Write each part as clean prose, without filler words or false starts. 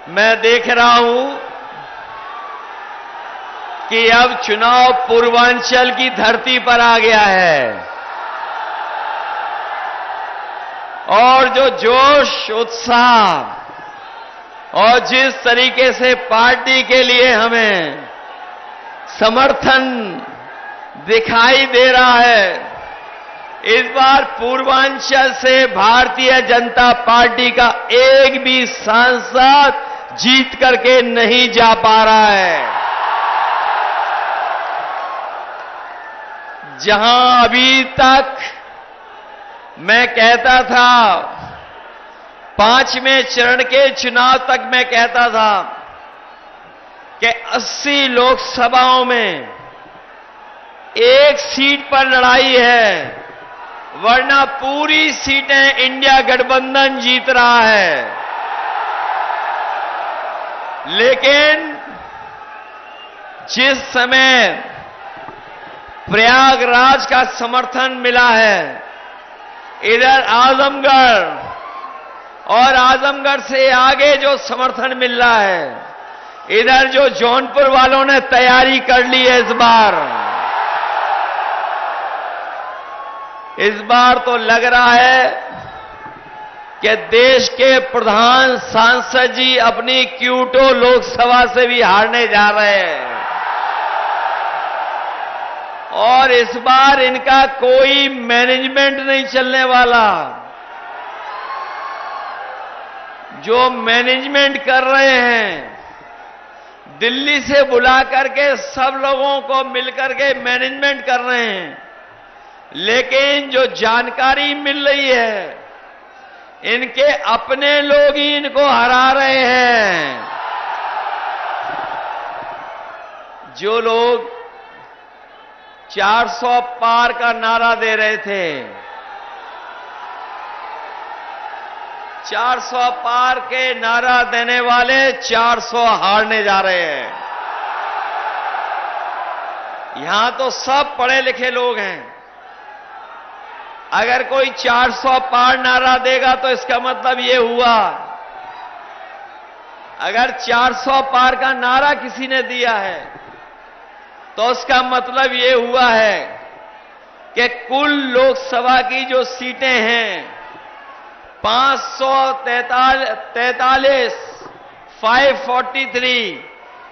मैं देख रहा हूं कि अब चुनाव पूर्वांचल की धरती पर आ गया है और जो जोश, उत्साह और जिस तरीके से पार्टी के लिए हमें समर्थन दिखाई दे रहा है, इस बार पूर्वांचल से भारतीय जनता पार्टी का एक भी सांसद जीत करके नहीं जा पा रहा है। जहां अभी तक मैं कहता था, 5वें चरण के चुनाव तक मैं कहता था कि 80 लोकसभाओं में एक सीट पर लड़ाई है, वरना पूरी सीटें इंडिया गठबंधन जीत रहा है। लेकिन जिस समय प्रयागराज का समर्थन मिला है, इधर आजमगढ़ और आजमगढ़ से आगे जो समर्थन मिल रहा है, इधर जो जौनपुर वालों ने तैयारी कर ली है, इस बार तो लग रहा है कि देश के प्रधान सांसद जी अपनी क्यूटो लोकसभा से भी हारने जा रहे हैं और इस बार इनका कोई मैनेजमेंट नहीं चलने वाला। जो मैनेजमेंट कर रहे हैं, दिल्ली से बुला करके सब लोगों को मिलकर के मैनेजमेंट कर रहे हैं, लेकिन जो जानकारी मिल रही है, इनके अपने लोग ही इनको हरा रहे हैं। जो लोग 400 पार का नारा दे रहे थे, 400 पार के नारा देने वाले 400 हारने जा रहे हैं। यहां तो सब पढ़े लिखे लोग हैं। अगर कोई 400 पार नारा देगा तो इसका मतलब ये हुआ, अगर 400 पार का नारा किसी ने दिया है तो उसका मतलब ये हुआ है कि कुल लोकसभा की जो सीटें हैं 543, 543,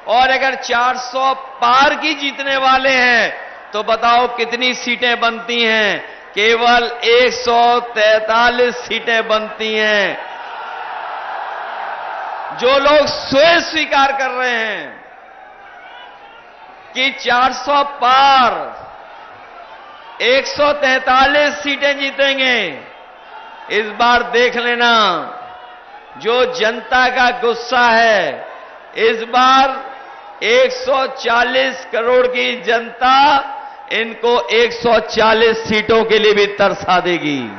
और अगर 400 पार की जीतने वाले हैं तो बताओ कितनी सीटें बनती हैं? केवल 143 सीटें बनती हैं। जो लोग स्वयं स्वीकार कर रहे हैं कि 400 पार 143 सीटें जीतेंगे, इस बार देख लेना जो जनता का गुस्सा है, इस बार 140 करोड़ की जनता इनको 140 सीटों के लिए भी तरसा देगी।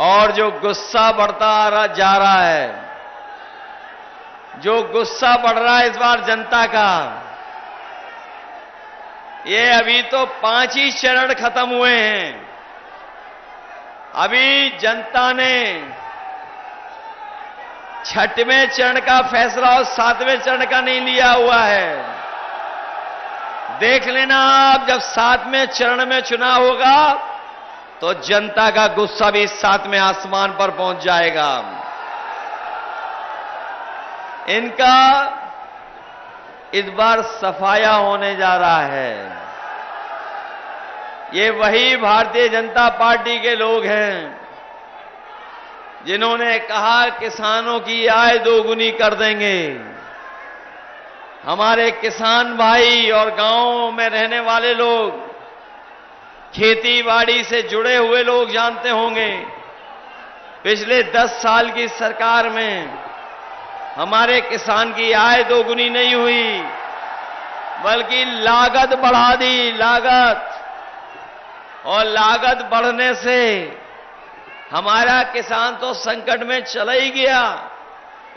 और जो गुस्सा बढ़ता जा रहा है, जो गुस्सा बढ़ रहा है इस बार जनता का, ये अभी तो 5 ही चरण खत्म हुए हैं। अभी जनता ने 6वें चरण का फैसला और 7वें चरण का नहीं लिया हुआ है। देख लेना आप, जब 7वें चरण में चुनाव होगा तो जनता का गुस्सा भी 7वें आसमान पर पहुंच जाएगा। इनका इस बार सफाया होने जा रहा है। ये वही भारतीय जनता पार्टी के लोग हैं जिन्होंने कहा किसानों की आय दोगुनी कर देंगे। हमारे किसान भाई और गांवों में रहने वाले लोग, खेती बाड़ी से जुड़े हुए लोग जानते होंगे, पिछले 10 साल की सरकार में हमारे किसान की आय दोगुनी नहीं हुई, बल्कि लागत बढ़ा दी, लागत। और लागत बढ़ने से हमारा किसान तो संकट में चला ही गया,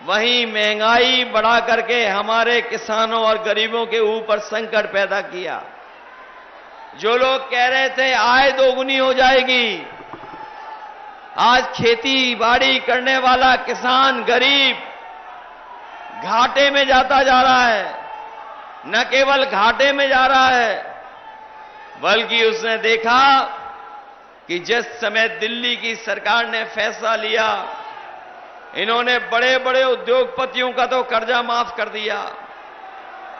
वहीं महंगाई बढ़ा करके हमारे किसानों और गरीबों के ऊपर संकट पैदा किया। जो लोग कह रहे थे आय दोगुनी हो जाएगी, आज खेती बाड़ी करने वाला किसान गरीब घाटे में जाता जा रहा है। न केवल घाटे में जा रहा है, बल्कि उसने देखा कि जिस समय दिल्ली की सरकार ने फैसला लिया, इन्होंने बड़े बड़े उद्योगपतियों का तो कर्जा माफ कर दिया।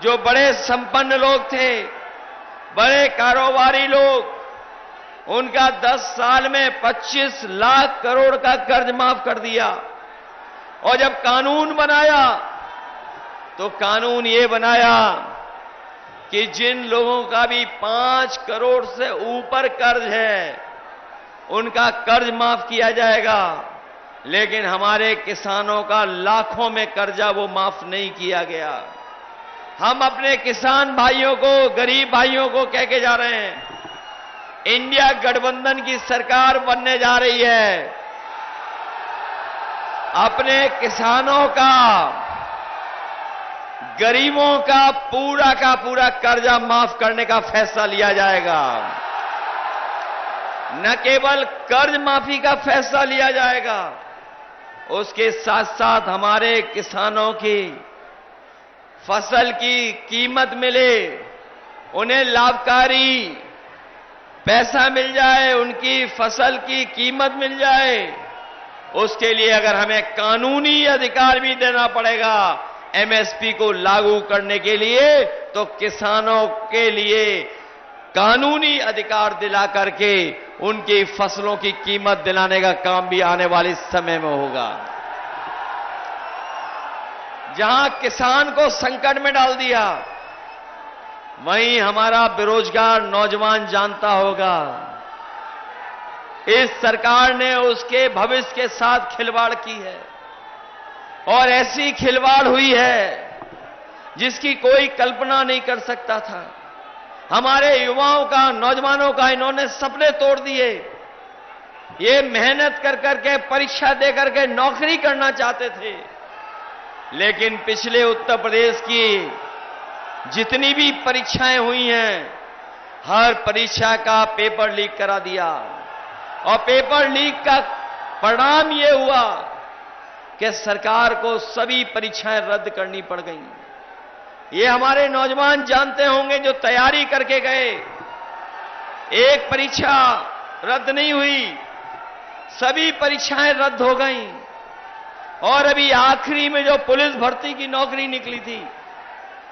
जो बड़े संपन्न लोग थे, बड़े कारोबारी लोग, उनका 10 साल में 25 लाख करोड़ का कर्ज माफ कर दिया। और जब कानून बनाया तो कानून ये बनाया कि जिन लोगों का भी 5 करोड़ से ऊपर कर्ज है, उनका कर्ज माफ किया जाएगा। लेकिन हमारे किसानों का लाखों में कर्जा वो माफ नहीं किया गया। हम अपने किसान भाइयों को, गरीब भाइयों को कह के जा रहे हैं, इंडिया गठबंधन की सरकार बनने जा रही है। अपने किसानों का, गरीबों का पूरा कर्जा माफ करने का फैसला लिया जाएगा। न केवल कर्ज माफी का फैसला लिया जाएगा, उसके साथ साथ हमारे किसानों की फसल की कीमत मिले, उन्हें लाभकारी पैसा मिल जाए, उनकी फसल की कीमत मिल जाए। उसके लिए अगर हमें कानूनी अधिकार भी देना पड़ेगा एमएसपी को लागू करने के लिए, तो किसानों के लिए कानूनी अधिकार दिला करके उनकी फसलों की कीमत दिलाने का काम भी आने वाले समय में होगा। जहां किसान को संकट में डाल दिया, वहीं हमारा बेरोजगार नौजवान जानता होगा, इस सरकार ने उसके भविष्य के साथ खिलवाड़ की है। और ऐसी खिलवाड़ हुई है जिसकी कोई कल्पना नहीं कर सकता था। हमारे युवाओं का, नौजवानों का इन्होंने सपने तोड़ दिए। ये मेहनत कर करके, परीक्षा दे करके नौकरी करना चाहते थे, लेकिन पिछले उत्तर प्रदेश की जितनी भी परीक्षाएं हुई हैं, हर परीक्षा का पेपर लीक करा दिया। और पेपर लीक का परिणाम ये हुआ कि सरकार को सभी परीक्षाएं रद्द करनी पड़ गई। ये हमारे नौजवान जानते होंगे जो तैयारी करके गए, एक परीक्षा रद्द नहीं हुई, सभी परीक्षाएं रद्द हो गईं। और अभी आखिरी में जो पुलिस भर्ती की नौकरी निकली थी,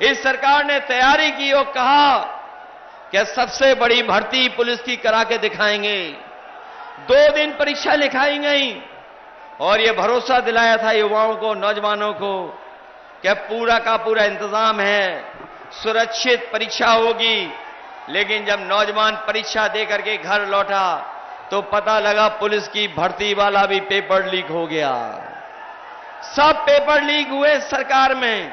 इस सरकार ने तैयारी की और कहा कि सबसे बड़ी भर्ती पुलिस की करा के दिखाएंगे। 2 दिन परीक्षा लिखाई गई और यह भरोसा दिलाया था युवाओं को, नौजवानों को कि पूरा का पूरा इंतजाम है, सुरक्षित परीक्षा होगी। लेकिन जब नौजवान परीक्षा दे करके घर लौटा तो पता लगा पुलिस की भर्ती वाला भी पेपर लीक हो गया। सब पेपर लीक हुए सरकार में,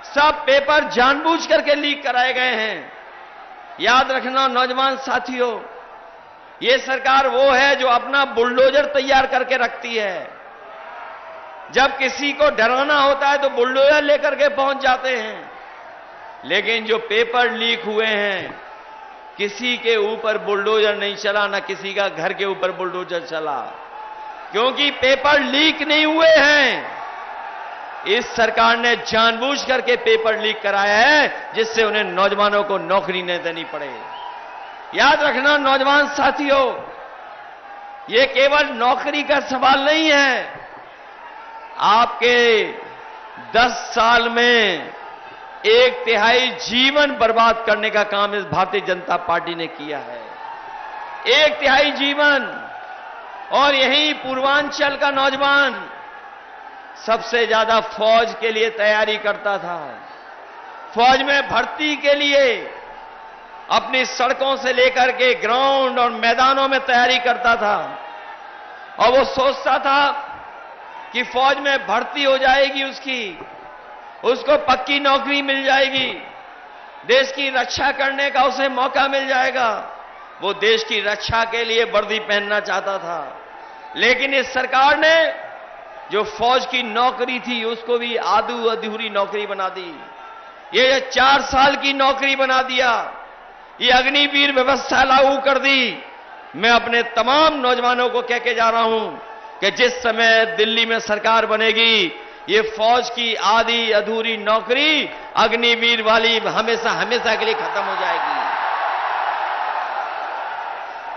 सब पेपर जानबूझ करके लीक कराए गए हैं। याद रखना नौजवान साथियों, ये सरकार वो है जो अपना बुलडोजर तैयार करके रखती है। जब किसी को डराना होता है तो बुलडोजर लेकर के पहुंच जाते हैं। लेकिन जो पेपर लीक हुए हैं, किसी के ऊपर बुलडोजर नहीं चला, ना किसी का घर के ऊपर बुलडोजर चला, क्योंकि पेपर लीक नहीं हुए हैं। इस सरकार ने जानबूझ करके पेपर लीक कराया है, जिससे उन्हें नौजवानों को नौकरी न देनी पड़े। याद रखना नौजवान साथियों, ये केवल नौकरी का सवाल नहीं है। आपके 10 साल में 1/3 जीवन बर्बाद करने का काम इस भारतीय जनता पार्टी ने किया है। 1/3 जीवन। और यही पूर्वांचल का नौजवान सबसे ज्यादा फौज के लिए तैयारी करता था। फौज में भर्ती के लिए अपनी सड़कों से लेकर के ग्राउंड और मैदानों में तैयारी करता था। और वो सोचता था कि फौज में भर्ती हो जाएगी उसको पक्की नौकरी मिल जाएगी, देश की रक्षा करने का उसे मौका मिल जाएगा। वो देश की रक्षा के लिए वर्दी पहनना चाहता था। लेकिन इस सरकार ने जो फौज की नौकरी थी उसको भी आधू अधूरी नौकरी बना दी। ये 4 साल की नौकरी बना दिया। ये अग्निवीर व्यवस्था लागू कर दी। मैं अपने तमाम नौजवानों को कह के जा रहा हूं कि जिस समय दिल्ली में सरकार बनेगी, ये फौज की आधी अधूरी नौकरी अग्निवीर वाली हमेशा हमेशा के लिए खत्म हो जाएगी।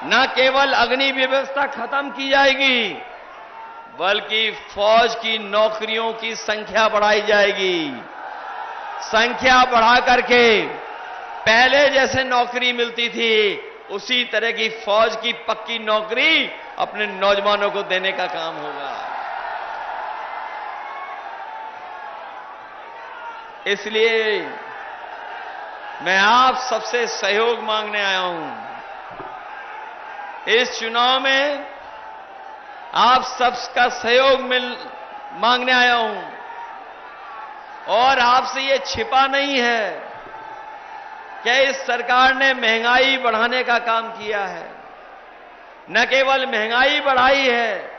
न केवल अग्नि व्यवस्था खत्म की जाएगी, बल्कि फौज की नौकरियों की संख्या बढ़ाई जाएगी। संख्या बढ़ा करके पहले जैसे नौकरी मिलती थी, उसी तरह की फौज की पक्की नौकरी अपने नौजवानों को देने का काम होगा। इसलिए मैं आप सबसे सहयोग मांगने आया हूं। इस चुनाव में आप सबका सहयोग मांगने आया हूं, और आपसे ये छिपा नहीं है कि इस सरकार ने महंगाई बढ़ाने का काम किया है। न केवल महंगाई बढ़ाई है,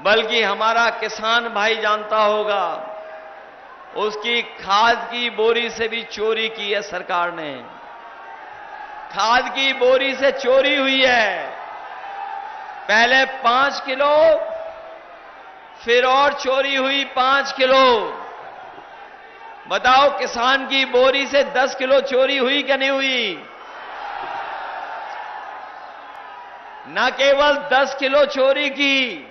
बल्कि हमारा किसान भाई जानता होगा, उसकी खाद की बोरी से भी चोरी की है सरकार ने। खाद की बोरी से चोरी हुई है। पहले 5 किलो, फिर और चोरी हुई 5 किलो। बताओ, किसान की बोरी से 10 किलो चोरी हुई कि नहीं हुई? न केवल 10 किलो चोरी की,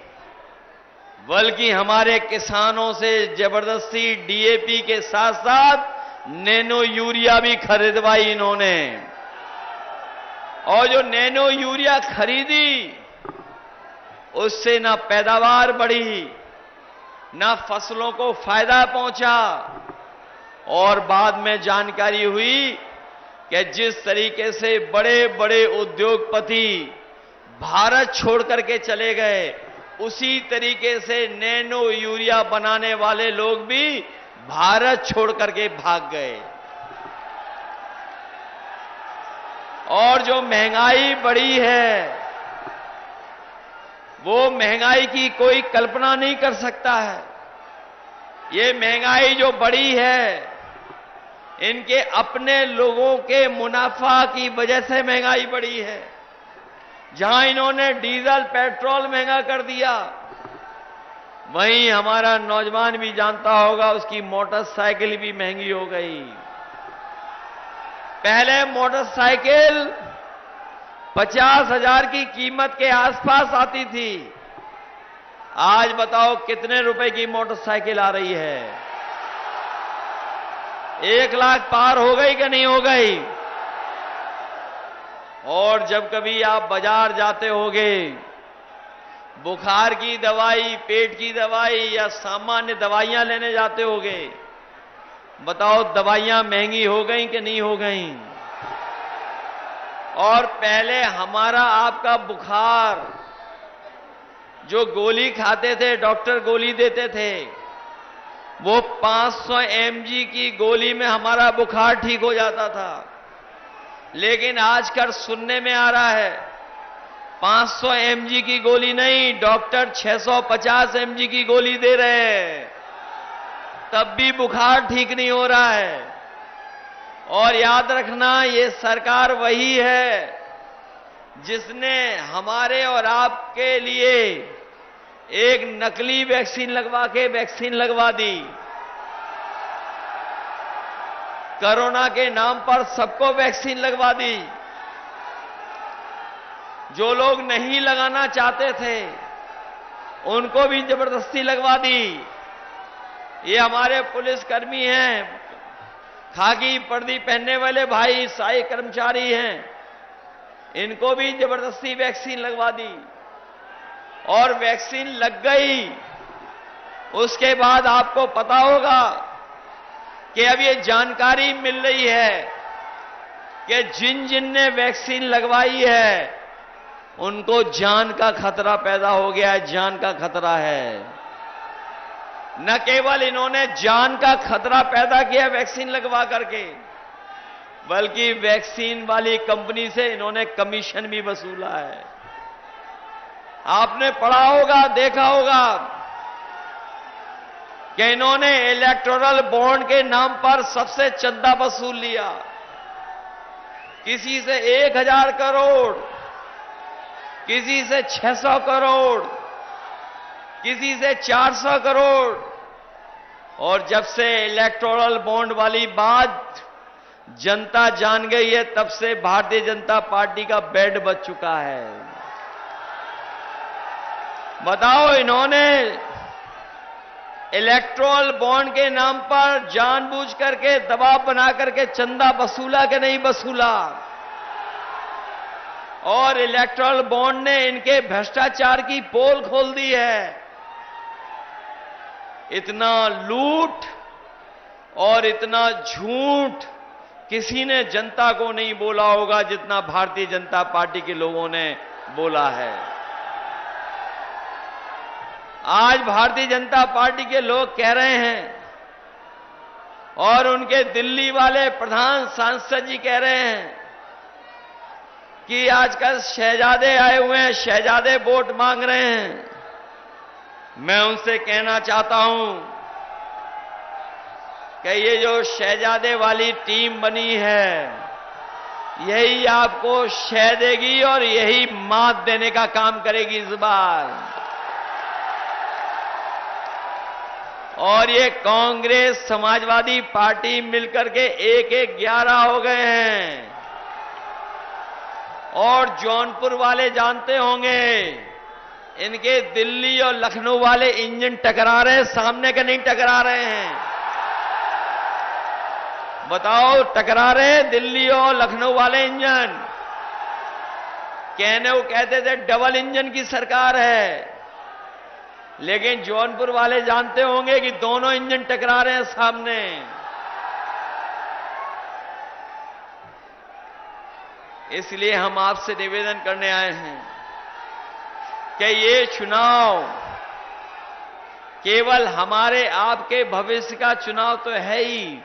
बल्कि हमारे किसानों से जबरदस्ती डीएपी के साथ साथ नैनो यूरिया भी खरीदवाई इन्होंने। और जो नैनो यूरिया खरीदी, उससे ना पैदावार बढ़ी, ना फसलों को फायदा पहुंचा, और बाद में जानकारी हुई कि जिस तरीके से बड़े बड़े उद्योगपति भारत छोड़ करके चले गए, उसी तरीके से नैनो यूरिया बनाने वाले लोग भी भारत छोड़ करके भाग गए। और जो महंगाई बढ़ी है, वो महंगाई की कोई कल्पना नहीं कर सकता है। ये महंगाई जो बढ़ी है, इनके अपने लोगों के मुनाफा की वजह से महंगाई बढ़ी है। जहां इन्होंने डीजल पेट्रोल महंगा कर दिया, वहीं हमारा नौजवान भी जानता होगा, उसकी मोटरसाइकिल भी महंगी हो गई। पहले मोटरसाइकिल 50,000 की कीमत के आसपास आती थी। आज बताओ कितने रुपए की मोटरसाइकिल आ रही है? 1 लाख पार हो गई कि नहीं हो गई? और जब कभी आप बाजार जाते होगे, बुखार की दवाई, पेट की दवाई या सामान्य दवाइयां लेने जाते होगे, बताओ दवाइयां महंगी हो गई कि नहीं हो गई? और पहले हमारा आपका बुखार, जो गोली खाते थे, डॉक्टर गोली देते थे, वो 500 mg की गोली में हमारा बुखार ठीक हो जाता था। लेकिन आजकल सुनने में आ रहा है 500 mg की गोली नहीं, डॉक्टर 650 mg की गोली दे रहे हैं, तब भी बुखार ठीक नहीं हो रहा है। और याद रखना, ये सरकार वही है जिसने हमारे और आपके लिए एक नकली वैक्सीन लगवा दी। कोरोना के नाम पर सबको वैक्सीन लगवा दी। जो लोग नहीं लगाना चाहते थे, उनको भी जबरदस्ती लगवा दी। ये हमारे पुलिसकर्मी हैं, खाकी वर्दी पहनने वाले भाई, सहायक कर्मचारी हैं, इनको भी जबरदस्ती वैक्सीन लगवा दी। और वैक्सीन लग गई, उसके बाद आपको पता होगा कि अब ये जानकारी मिल रही है कि जिन जिन ने वैक्सीन लगवाई है, उनको जान का खतरा पैदा हो गया है, जान का खतरा है। न केवल इन्होंने जान का खतरा पैदा किया वैक्सीन लगवा करके, बल्कि वैक्सीन वाली कंपनी से इन्होंने कमीशन भी वसूला है। आपने पढ़ा होगा, देखा होगा कि इन्होंने इलेक्टोरल बॉन्ड के नाम पर सबसे चंदा वसूल लिया। किसी से 1000 करोड़, किसी से 600 करोड़, किसी से 400 करोड़। और जब से इलेक्टोरल बॉन्ड वाली बात जनता जान गई है, तब से भारतीय जनता पार्टी का बेड बच चुका है। बताओ, इन्होंने इलेक्टोरल बॉन्ड के नाम पर जानबूझ करके दबाव बना करके चंदा वसूला कि नहीं वसूला? और इलेक्टोरल बॉन्ड ने इनके भ्रष्टाचार की पोल खोल दी है। इतना लूट और इतना झूठ किसी ने जनता को नहीं बोला होगा जितना भारतीय जनता पार्टी के लोगों ने बोला है। आज भारतीय जनता पार्टी के लोग कह रहे हैं और उनके दिल्ली वाले प्रधान सांसद जी कह रहे हैं कि आजकल शहजादे आए हुए हैं, शहजादे वोट मांग रहे हैं। मैं उनसे कहना चाहता हूं कि ये जो शहजादे वाली टीम बनी है, यही आपको शह देगी और यही मात देने का काम करेगी इस बार। और ये कांग्रेस समाजवादी पार्टी मिलकर के 1-11 हो गए हैं। और जौनपुर वाले जानते होंगे, इनके दिल्ली और लखनऊ वाले इंजन टकरा रहे हैं, सामने के नहीं टकरा रहे हैं। बताओ, टकरा रहे हैं दिल्ली और लखनऊ वाले इंजन। वो कहते थे डबल इंजन की सरकार है, लेकिन जौनपुर वाले जानते होंगे कि दोनों इंजन टकरा रहे हैं सामने। इसलिए हम आपसे निवेदन करने आए हैं कि ये चुनाव केवल हमारे आपके भविष्य का चुनाव तो है ही,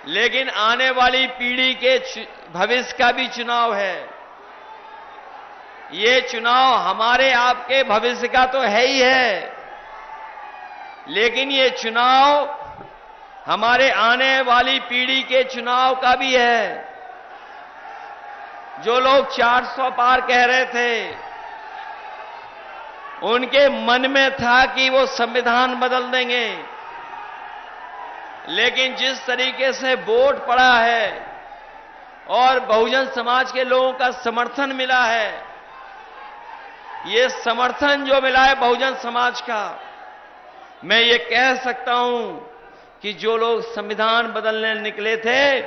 लेकिन आने वाली पीढ़ी के भविष्य का भी चुनाव है। ये चुनाव हमारे आपके भविष्य का तो है ही है, लेकिन ये चुनाव हमारे आने वाली पीढ़ी के चुनाव का भी है। जो लोग 400 पार कह रहे थे, उनके मन में था कि वो संविधान बदल देंगे, लेकिन जिस तरीके से वोट पड़ा है और बहुजन समाज के लोगों का समर्थन मिला है, ये समर्थन जो मिला है बहुजन समाज का, मैं ये कह सकता हूं कि जो लोग संविधान बदलने निकले थे,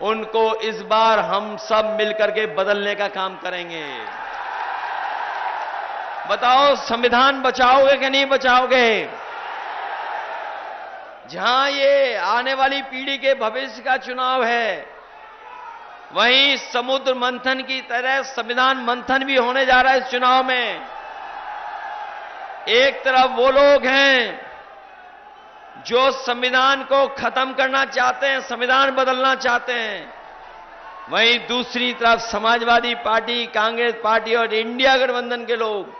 उनको इस बार हम सब मिलकर के बदलने का काम करेंगे। बताओ, संविधान बचाओगे कि नहीं बचाओगे? जहां ये आने वाली पीढ़ी के भविष्य का चुनाव है, वहीं समुद्र मंथन की तरह संविधान मंथन भी होने जा रहा है इस चुनाव में। एक तरफ वो लोग हैं जो संविधान को खत्म करना चाहते हैं, संविधान बदलना चाहते हैं, वहीं दूसरी तरफ समाजवादी पार्टी, कांग्रेस पार्टी और इंडिया गठबंधन के लोग,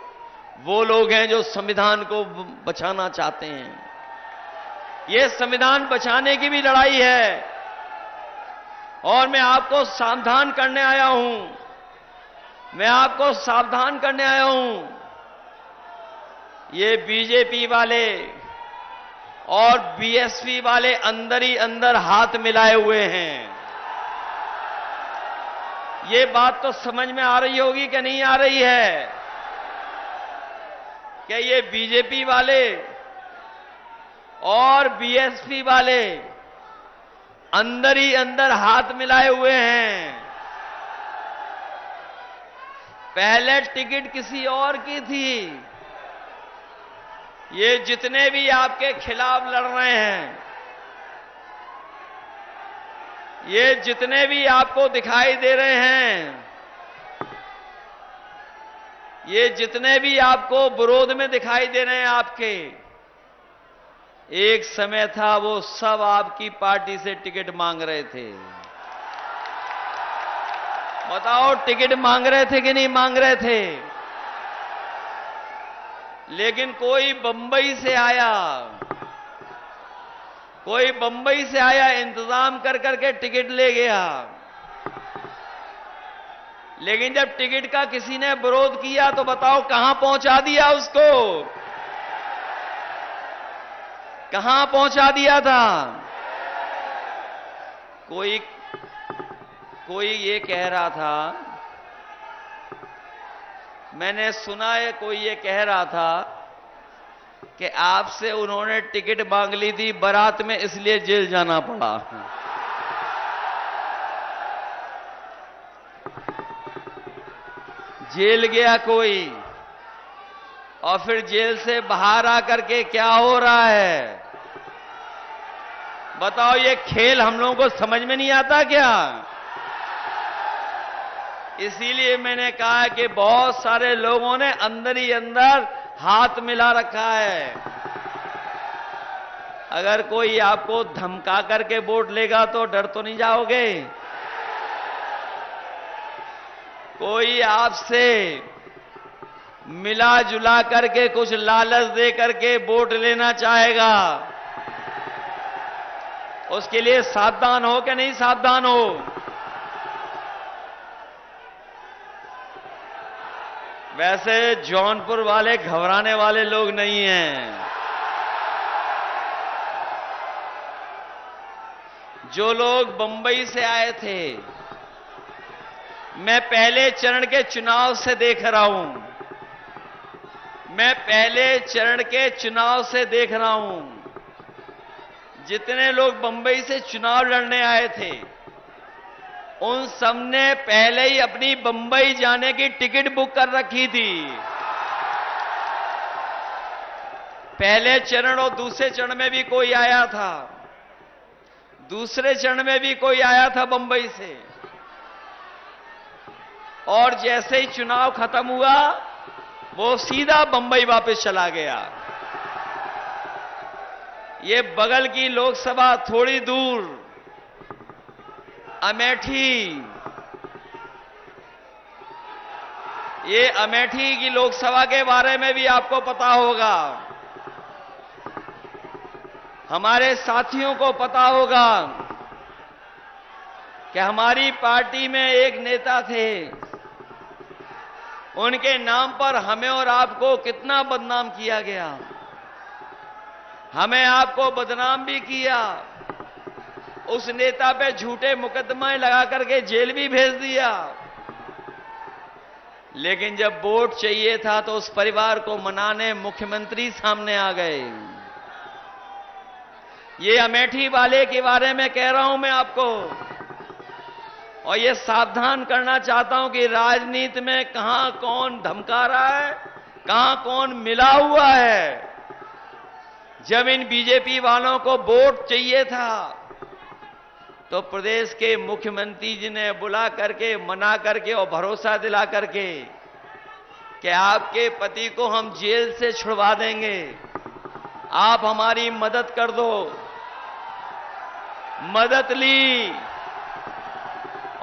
वो लोग हैं जो संविधान को बचाना चाहते हैं। ये संविधान बचाने की भी लड़ाई है और मैं आपको सावधान करने आया हूं, मैं आपको सावधान करने आया हूं। ये बीजेपी वाले और बीएसपी वाले अंदर ही अंदर हाथ मिलाए हुए हैं। ये बात तो समझ में आ रही होगी कि नहीं आ रही है? क्या ये बीजेपी वाले और बीएसपी वाले अंदर ही अंदर हाथ मिलाए हुए हैं? पहले टिकट किसी और की थी। ये जितने भी आपके खिलाफ लड़ रहे हैं, ये जितने भी आपको दिखाई दे रहे हैं, ये जितने भी आपको विरोध में दिखाई दे रहे हैं आपके, एक समय था वो सब आपकी पार्टी से टिकट मांग रहे थे। बताओ, टिकट मांग रहे थे कि नहीं मांग रहे थे? लेकिन कोई बंबई से आया, कोई बंबई से आया, इंतजाम कर करके टिकट ले गया। लेकिन जब टिकट का किसी ने विरोध किया तो बताओ कहां पहुंचा दिया उसको? कहां पहुंचा दिया था? कोई ये कह रहा था, मैंने सुना है कोई ये कह रहा था कि आपसे उन्होंने टिकट मांग ली थी बारात में इसलिए जेल जाना पड़ा। जेल गया कोई और फिर जेल से बाहर आकर के क्या हो रहा है? बताओ, ये खेल हम लोगों को समझ में नहीं आता क्या? इसीलिए मैंने कहा कि बहुत सारे लोगों ने अंदर ही अंदर हाथ मिला रखा है। अगर कोई आपको धमका करके वोट लेगा तो डर तो नहीं जाओगे? कोई आपसे मिला जुला करके कुछ लालच दे करके वोट लेना चाहेगा, उसके लिए सावधान हो कि नहीं सावधान हो? वैसे जौनपुर वाले घबराने वाले लोग नहीं हैं। जो लोग बंबई से आए थे, मैं पहले चरण के चुनाव से देख रहा हूं, मैं पहले चरण के चुनाव से देख रहा हूं, जितने लोग बंबई से चुनाव लड़ने आए थे उन सबने पहले ही अपनी बंबई जाने की टिकट बुक कर रखी थी। पहले चरण और दूसरे चरण में भी कोई आया था, दूसरे चरण में भी कोई आया था बंबई से, और जैसे ही चुनाव खत्म हुआ वो सीधा बंबई वापस चला गया। ये बगल की लोकसभा थोड़ी दूर अमेठी, ये अमेठी की लोकसभा के बारे में भी आपको पता होगा, हमारे साथियों को पता होगा कि हमारी पार्टी में एक नेता थे, उनके नाम पर हमें और आपको कितना बदनाम किया गया। हमें आपको बदनाम भी किया, उस नेता पे झूठे मुकदमे लगा करके जेल भी भेज दिया। लेकिन जब वोट चाहिए था तो उस परिवार को मनाने मुख्यमंत्री सामने आ गए। ये अमेठी वाले के बारे में कह रहा हूं मैं आपको, और ये सावधान करना चाहता हूं कि राजनीति में कहां कौन धमका रहा है, कहां कौन मिला हुआ है। जब इन बीजेपी वालों को वोट चाहिए था तो प्रदेश के मुख्यमंत्री जी ने बुला करके, मना करके और भरोसा दिला करके कि आपके पति को हम जेल से छुड़वा देंगे, आप हमारी मदद कर दो। मदद ली,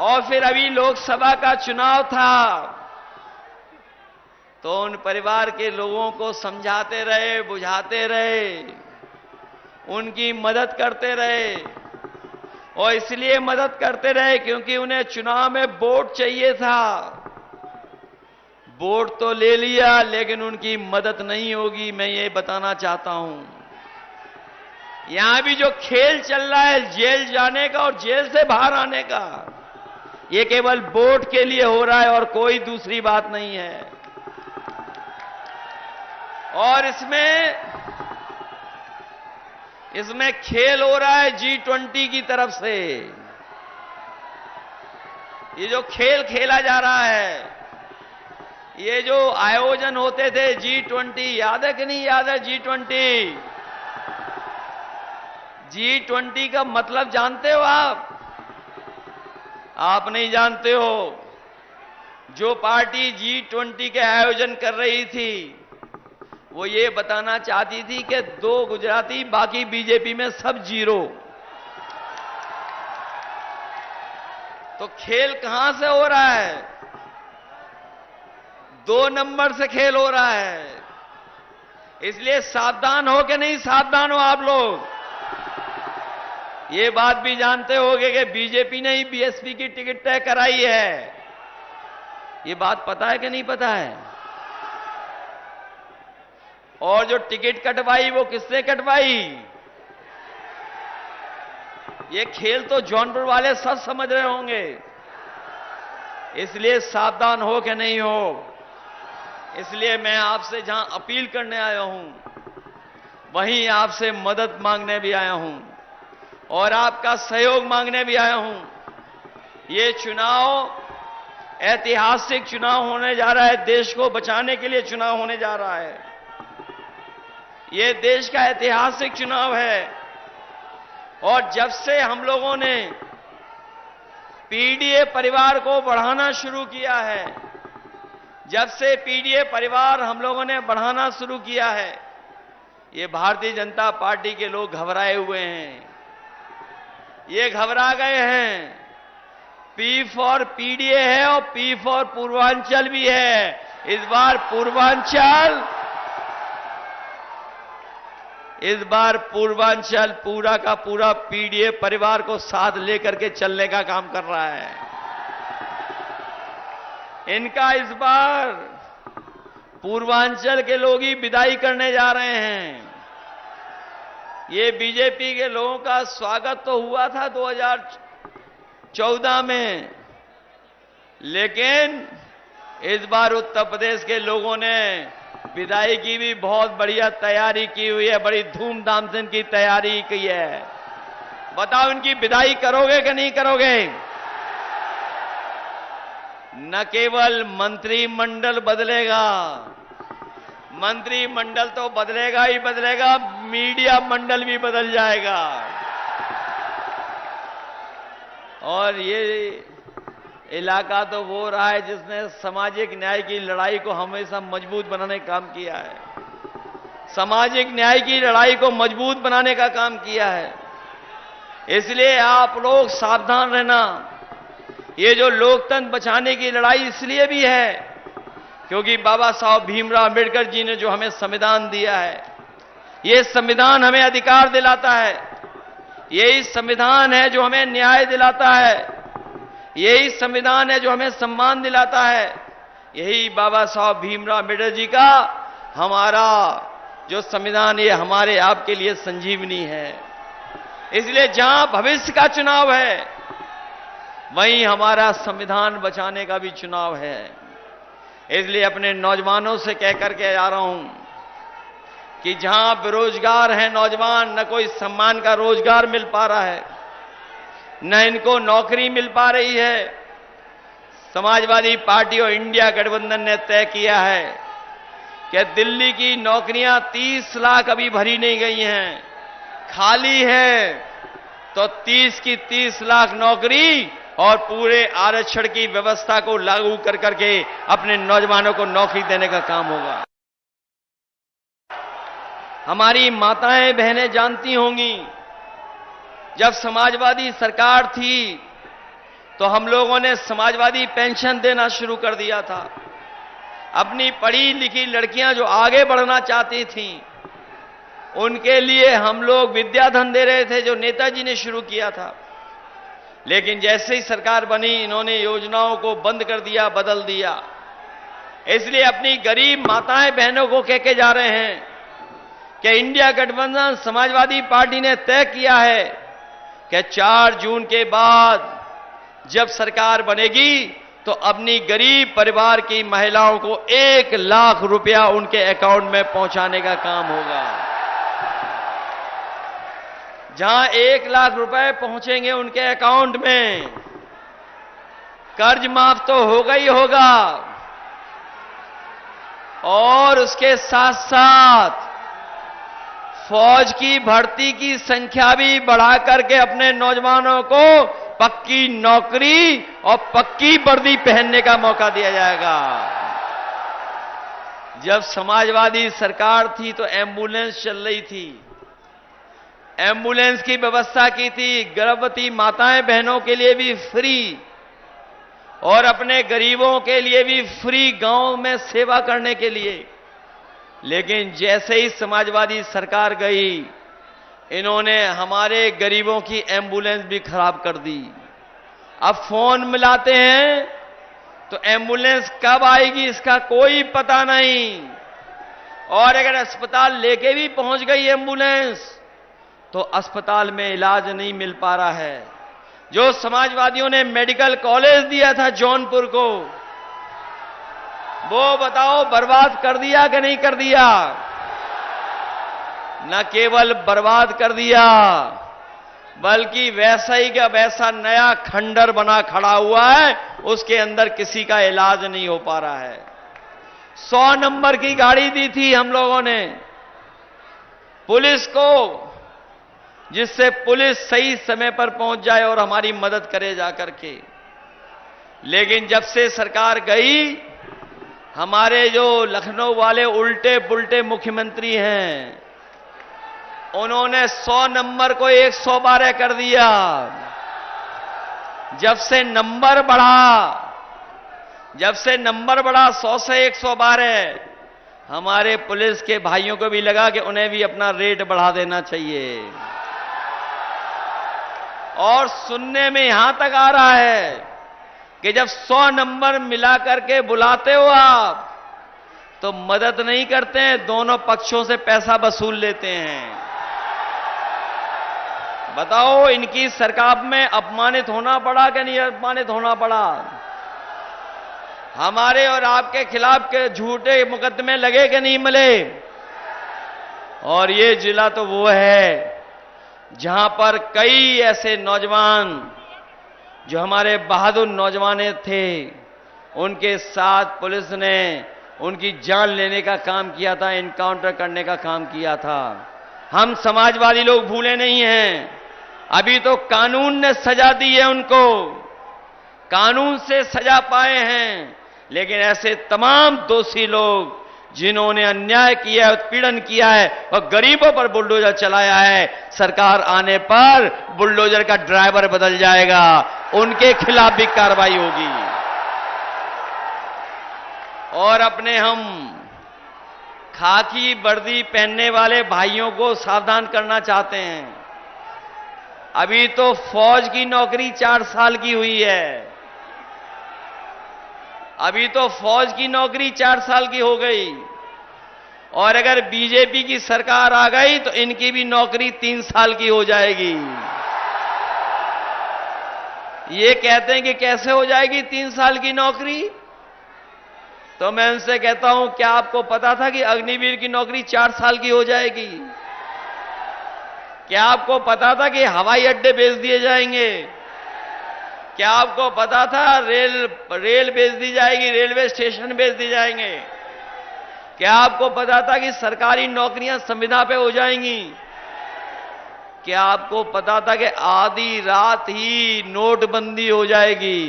और फिर अभी लोकसभा का चुनाव था तो उन परिवार के लोगों को समझाते रहे, बुझाते रहे, उनकी मदद करते रहे। और इसलिए मदद करते रहे क्योंकि उन्हें चुनाव में वोट चाहिए था। वोट तो ले लिया लेकिन उनकी मदद नहीं होगी, मैं ये बताना चाहता हूं। यहां भी जो खेल चल रहा है जेल जाने का और जेल से बाहर आने का, ये केवल वोट के लिए हो रहा है और कोई दूसरी बात नहीं है। और इसमें खेल हो रहा है G20 की तरफ से। ये जो खेल खेला जा रहा है, ये जो आयोजन होते थे G20, याद है कि नहीं याद है? G20 का मतलब जानते हो आप? आप नहीं जानते हो। जो पार्टी G20 के आयोजन कर रही थी वो ये बताना चाहती थी कि 2 गुजराती, बाकी बीजेपी में सब जीरो। तो खेल कहां से हो रहा है? 2 नंबर से खेल हो रहा है। इसलिए सावधान हो कि नहीं सावधान हो आप लोग? ये बात भी जानते होंगे कि बीजेपी ने ही बीएसपी की टिकट तय कराई है। ये बात पता है कि नहीं पता है? और जो टिकट कटवाई वो किसने कटवाई? ये खेल तो जौनपुर वाले सब समझ रहे होंगे, इसलिए सावधान हो कि नहीं हो। इसलिए मैं आपसे जहां अपील करने आया हूं, वहीं आपसे मदद मांगने भी आया हूं और आपका सहयोग मांगने भी आया हूं। ये चुनाव ऐतिहासिक चुनाव होने जा रहा है, देश को बचाने के लिए चुनाव होने जा रहा है। ये देश का ऐतिहासिक चुनाव है और जब से हम लोगों ने पीडीए परिवार को बढ़ाना शुरू किया है, जब से पीडीए परिवार हम लोगों ने बढ़ाना शुरू किया है, ये भारतीय जनता पार्टी के लोग घबराए हुए हैं। ये घबरा गए हैं। पी फॉर पीडीए है और पी फॉर पूर्वांचल भी है। इस बार पूर्वांचल पूरा का पूरा पीडीए परिवार को साथ लेकर के चलने का काम कर रहा है। इनका इस बार पूर्वांचल के लोग ही विदाई करने जा रहे हैं। ये बीजेपी के लोगों का स्वागत तो हुआ था 2014 में, लेकिन इस बार उत्तर प्रदेश के लोगों ने विदाई की भी बहुत बढ़िया तैयारी की हुई है, बड़ी धूमधाम से इनकी तैयारी की है। बताओ इनकी विदाई करोगे कि नहीं करोगे? न केवल मंत्रिमंडल बदलेगा, मंत्रिमंडल तो बदलेगा ही बदलेगा, मीडिया मंडल भी बदल जाएगा। और ये इलाका तो वो रहा है जिसने सामाजिक न्याय की लड़ाई को हमेशा मजबूत बनाने का काम किया है, सामाजिक न्याय की लड़ाई को मजबूत बनाने का काम किया है। इसलिए आप लोग सावधान रहना। ये जो लोकतंत्र बचाने की लड़ाई इसलिए भी है क्योंकि बाबा साहब भीमराव अंबेडकर जी ने जो हमें संविधान दिया है, ये संविधान हमें अधिकार दिलाता है। यही संविधान है जो हमें न्याय दिलाता है, यही संविधान है जो हमें सम्मान दिलाता है। यही बाबा साहब भीमराव अंबेडकर जी का हमारा जो संविधान, ये हमारे आपके लिए संजीवनी है। इसलिए जहां भविष्य का चुनाव है, वहीं हमारा संविधान बचाने का भी चुनाव है। इसलिए अपने नौजवानों से कह करके आ रहा हूं कि जहां बेरोजगार हैं नौजवान, न कोई सम्मान का रोजगार मिल पा रहा है, न इनको नौकरी मिल पा रही है, समाजवादी पार्टी और इंडिया गठबंधन ने तय किया है कि दिल्ली की नौकरियां 30 लाख अभी भरी नहीं गई हैं, खाली है। तो 30 की 30 लाख नौकरी और पूरे आरक्षण की व्यवस्था को लागू कर करके अपने नौजवानों को नौकरी देने का काम होगा। हमारी माताएं बहनें जानती होंगी, जब समाजवादी सरकार थी तो हम लोगों ने समाजवादी पेंशन देना शुरू कर दिया था। अपनी पढ़ी लिखी लड़कियां जो आगे बढ़ना चाहती थीं, उनके लिए हम लोग विद्याधन दे रहे थे, जो नेताजी ने शुरू किया था। लेकिन जैसे ही सरकार बनी, इन्होंने योजनाओं को बंद कर दिया, बदल दिया। इसलिए अपनी गरीब माताएं बहनों को कह के जा रहे हैं कि इंडिया गठबंधन समाजवादी पार्टी ने तय किया है कि 4 जून के बाद जब सरकार बनेगी तो अपनी गरीब परिवार की महिलाओं को 1 लाख रुपया उनके अकाउंट में पहुंचाने का काम होगा। जहां 1 लाख रुपए पहुंचेंगे उनके अकाउंट में, कर्ज माफ तो होगा ही होगा, और उसके साथ साथ फौज की भर्ती की संख्या भी बढ़ा करके अपने नौजवानों को पक्की नौकरी और पक्की वर्दी पहनने का मौका दिया जाएगा। जब समाजवादी सरकार थी तो एम्बुलेंस चल रही थी, एम्बुलेंस की व्यवस्था की थी, गर्भवती माताएं बहनों के लिए भी फ्री और अपने गरीबों के लिए भी फ्री, गांव में सेवा करने के लिए। लेकिन जैसे ही समाजवादी सरकार गई, इन्होंने हमारे गरीबों की एम्बुलेंस भी खराब कर दी। अब फोन मिलाते हैं तो एम्बुलेंस कब आएगी इसका कोई पता नहीं। और अगर अस्पताल लेके भी पहुंच गई एम्बुलेंस तो अस्पताल में इलाज नहीं मिल पा रहा है। जो समाजवादियों ने मेडिकल कॉलेज दिया था जौनपुर को, वो बताओ बर्बाद कर दिया कि नहीं कर दिया? न केवल बर्बाद कर दिया बल्कि वैसा ही का वैसा नया खंडर बना खड़ा हुआ है, उसके अंदर किसी का इलाज नहीं हो पा रहा है। 100 नंबर की गाड़ी दी थी हम लोगों ने पुलिस को, जिससे पुलिस सही समय पर पहुंच जाए और हमारी मदद करे जाकर के। लेकिन जब से सरकार गई, हमारे जो लखनऊ वाले उल्टे पुल्टे मुख्यमंत्री हैं, उन्होंने 100 नंबर को 112 कर दिया। जब से नंबर बढ़ा 100 से 112, हमारे पुलिस के भाइयों को भी लगा कि उन्हें भी अपना रेट बढ़ा देना चाहिए। और सुनने में यहां तक आ रहा है कि जब 100 नंबर मिला करके बुलाते हो आप, तो मदद नहीं करते हैं, दोनों पक्षों से पैसा वसूल लेते हैं। बताओ इनकी सरकार में अपमानित होना पड़ा कि नहीं अपमानित होना पड़ा? हमारे और आपके खिलाफ के झूठे मुकदमे लगे कि नहीं मिले? और ये जिला तो वो है जहां पर कई ऐसे नौजवान जो हमारे बहादुर नौजवान थे, उनके साथ पुलिस ने उनकी जान लेने का काम किया था, एनकाउंटर करने का काम किया था। हम समाजवादी लोग भूले नहीं हैं। अभी तो कानून ने सजा दी है उनको, कानून से सजा पाए हैं। लेकिन ऐसे तमाम दोषी लोग जिन्होंने अन्याय किया है, उत्पीड़न किया है और गरीबों पर बुलडोजर चलाया है, सरकार आने पर बुलडोजर का ड्राइवर बदल जाएगा, उनके खिलाफ भी कार्रवाई होगी। और अपने हम खाकी वर्दी पहनने वाले भाइयों को सावधान करना चाहते हैं। अभी तो फौज की नौकरी 4 साल की हुई है, अभी तो फौज की नौकरी 4 साल की हो गई। और अगर बीजेपी की सरकार आ गई तो इनकी भी नौकरी 3 साल की हो जाएगी। ये कहते हैं कि कैसे हो जाएगी 3 साल की नौकरी? तो मैं उनसे कहता हूं, क्या आपको पता था कि अग्निवीर की नौकरी 4 साल की हो जाएगी? क्या आपको पता था कि हवाई अड्डे बेच दिए जाएंगे? क्या आपको पता था रेल बेच दी जाएगी, रेलवे स्टेशन बेच दिए जाएंगे? क्या आपको पता था कि सरकारी नौकरियां संविदा पे हो जाएंगी? क्या आपको पता था कि आधी रात ही नोटबंदी हो जाएगी?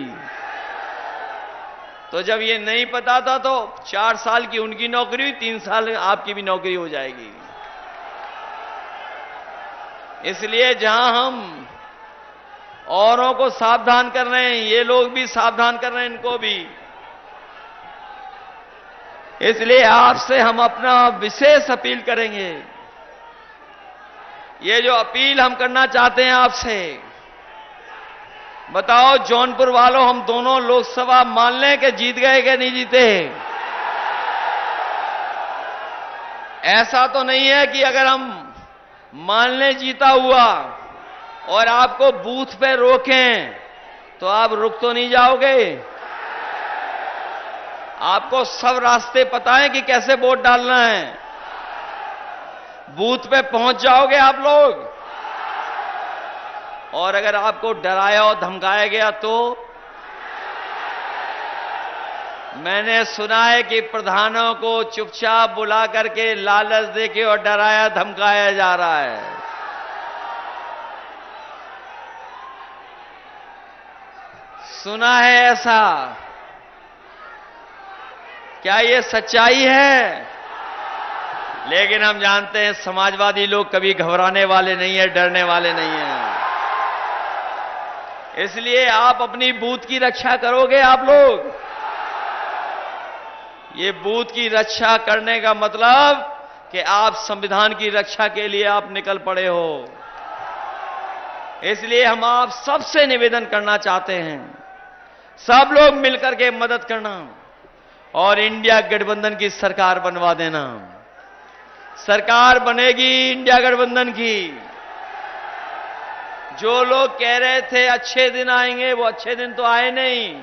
तो जब ये नहीं पता था तो 4 साल की उनकी नौकरी हुई, 3 साल आपकी भी नौकरी हो जाएगी। इसलिए जहां हम औरों को सावधान कर रहे हैं, ये लोग भी सावधान कर रहे हैं, इनको भी। इसलिए आपसे हम अपना विशेष अपील करेंगे। ये जो अपील हम करना चाहते हैं आपसे, बताओ जौनपुर वालों, हम दोनों लोकसभा मान लें कि जीत गए कि नहीं जीते? ऐसा तो नहीं है कि अगर हम मान लें जीता हुआ और आपको बूथ पे रोकें तो आप रुक तो नहीं जाओगे? आपको सब रास्ते पता है कि कैसे वोट डालना है। बूथ पे पहुंच जाओगे आप लोग। और अगर आपको डराया और धमकाया गया तो? मैंने सुना है कि प्रधानों को चुपचाप बुला करके लालच देके और डराया धमकाया जा रहा है। सुना है ऐसा? क्या ये सच्चाई है? लेकिन हम जानते हैं समाजवादी लोग कभी घबराने वाले नहीं है, डरने वाले नहीं हैं। इसलिए आप अपनी बूथ की रक्षा करोगे आप लोग। ये बूथ की रक्षा करने का मतलब कि आप संविधान की रक्षा के लिए आप निकल पड़े हो। इसलिए हम आप सबसे निवेदन करना चाहते हैं, सब लोग मिलकर के मदद करना और इंडिया गठबंधन की सरकार बनवा देना। सरकार बनेगी इंडिया गठबंधन की। जो लोग कह रहे थे अच्छे दिन आएंगे, वो अच्छे दिन तो आए नहीं।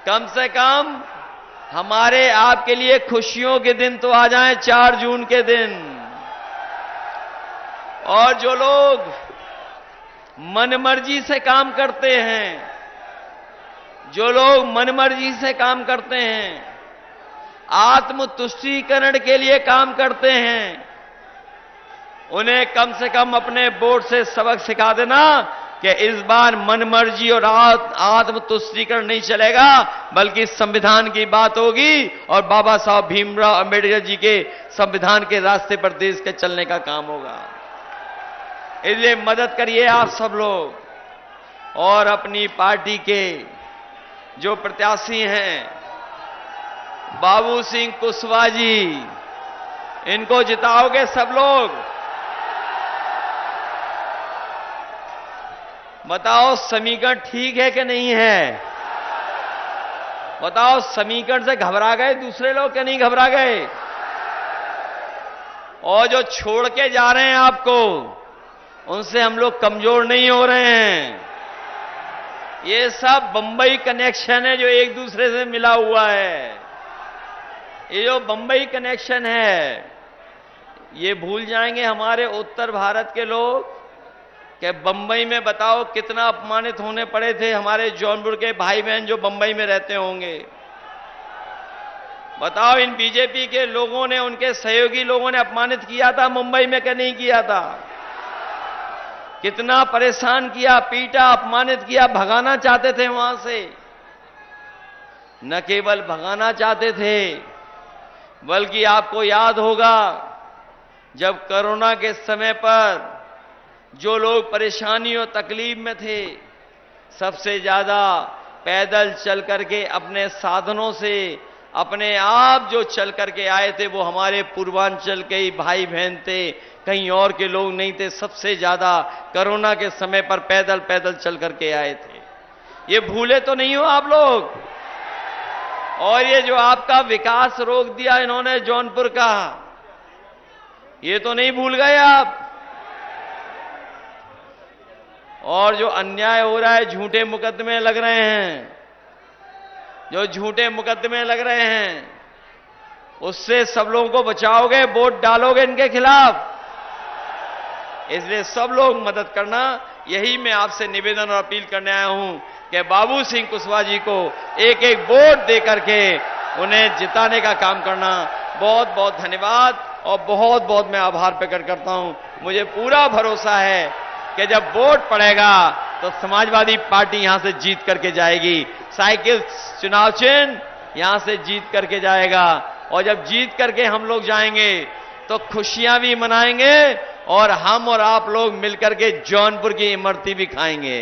कम से कम हमारे आपके लिए खुशियों के दिन तो आ जाएं, 4 जून के दिन। और जो लोग मनमर्जी से काम करते हैं, जो लोग मनमर्जी से काम करते हैं, आत्मतुष्टीकरण के लिए काम करते हैं, उन्हें कम से कम अपने बोर्ड से सबक सिखा देना कि इस बार मनमर्जी और आत्मतुष्टीकरण नहीं चलेगा, बल्कि संविधान की बात होगी और बाबा साहब भीमराव अंबेडकर जी के संविधान के रास्ते पर देश के चलने का काम होगा। इसलिए मदद करिए आप सब लोग और अपनी पार्टी के जो प्रत्याशी हैं, बाबू सिंह कुशवाहा जी, इनको जिताओगे सब लोग। बताओ समीकरण ठीक है कि नहीं है? बताओ समीकरण से घबरा गए दूसरे लोग कि नहीं घबरा गए? और जो छोड़ के जा रहे हैं आपको, उनसे हम लोग कमजोर नहीं हो रहे हैं। ये सब बंबई कनेक्शन है जो एक दूसरे से मिला हुआ है। ये जो बंबई कनेक्शन है, ये भूल जाएंगे हमारे उत्तर भारत के लोग कि बंबई में बताओ कितना अपमानित होने पड़े थे हमारे जौनपुर के भाई बहन जो बंबई में रहते होंगे। बताओ इन बीजेपी के लोगों ने, उनके सहयोगी लोगों ने अपमानित किया था मुंबई में कि नहीं किया था? कितना परेशान किया, पीटा, अपमानित किया, भगाना चाहते थे वहां से। न केवल भगाना चाहते थे, बल्कि आपको याद होगा जब कोरोना के समय पर जो लोग परेशानी और तकलीफ में थे, सबसे ज्यादा पैदल चल करके अपने साधनों से अपने आप जो चल करके आए थे, वो हमारे पूर्वांचल के ही भाई बहन थे, कहीं और के लोग नहीं थे। सबसे ज्यादा कोरोना के समय पर पैदल पैदल चल करके आए थे। ये भूले तो नहीं हो आप लोग? और ये जो आपका विकास रोक दिया इन्होंने जौनपुर का, ये तो नहीं भूल गए आप? और जो अन्याय हो रहा है, झूठे मुकदमे लग रहे हैं, जो झूठे मुकदमे लग रहे हैं, उससे सब लोगों को बचाओगे, वोट डालोगे इनके खिलाफ। इसलिए सब लोग मदद करना, यही मैं आपसे निवेदन और अपील करने आया हूं कि बाबू सिंह कुशवाहा जी को एक एक वोट दे करके उन्हें जिताने का काम करना। बहुत बहुत धन्यवाद और बहुत बहुत मैं आभार प्रकट करता हूं। मुझे पूरा भरोसा है कि जब वोट पड़ेगा तो समाजवादी पार्टी यहां से जीत करके जाएगी। साइकिल चुनाव चिन्ह यहां से जीत करके जाएगा, और जब जीत करके हम लोग जाएंगे तो खुशियां भी मनाएंगे और हम और आप लोग मिलकर के जौनपुर की इमरती भी खाएंगे।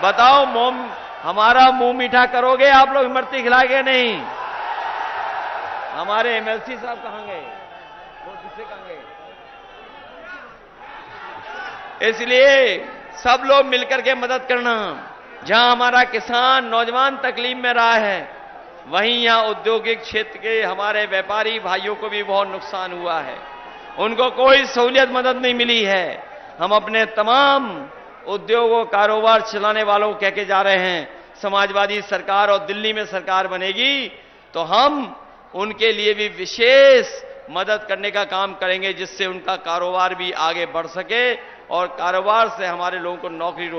बताओ हमारा मुंह मीठा करोगे आप लोग, इमरती खिलाएंगे नहीं? हमारे एमएलसी साहब कहां गए? वो दूसरे कहां गए? इसलिए सब लोग मिलकर के मदद करना। जहां हमारा किसान नौजवान तकलीफ में रहा है, वहीं यहां औद्योगिक क्षेत्र के हमारे व्यापारी भाइयों को भी बहुत नुकसान हुआ है। उनको कोई सहूलियत मदद नहीं मिली है। हम अपने तमाम उद्योगों कारोबार चलाने वालों को कह के जा रहे हैं, समाजवादी सरकार और दिल्ली में सरकार बनेगी तो हम उनके लिए भी विशेष मदद करने का काम करेंगे, जिससे उनका कारोबार भी आगे बढ़ सके और कारोबार से हमारे लोगों को नौकरी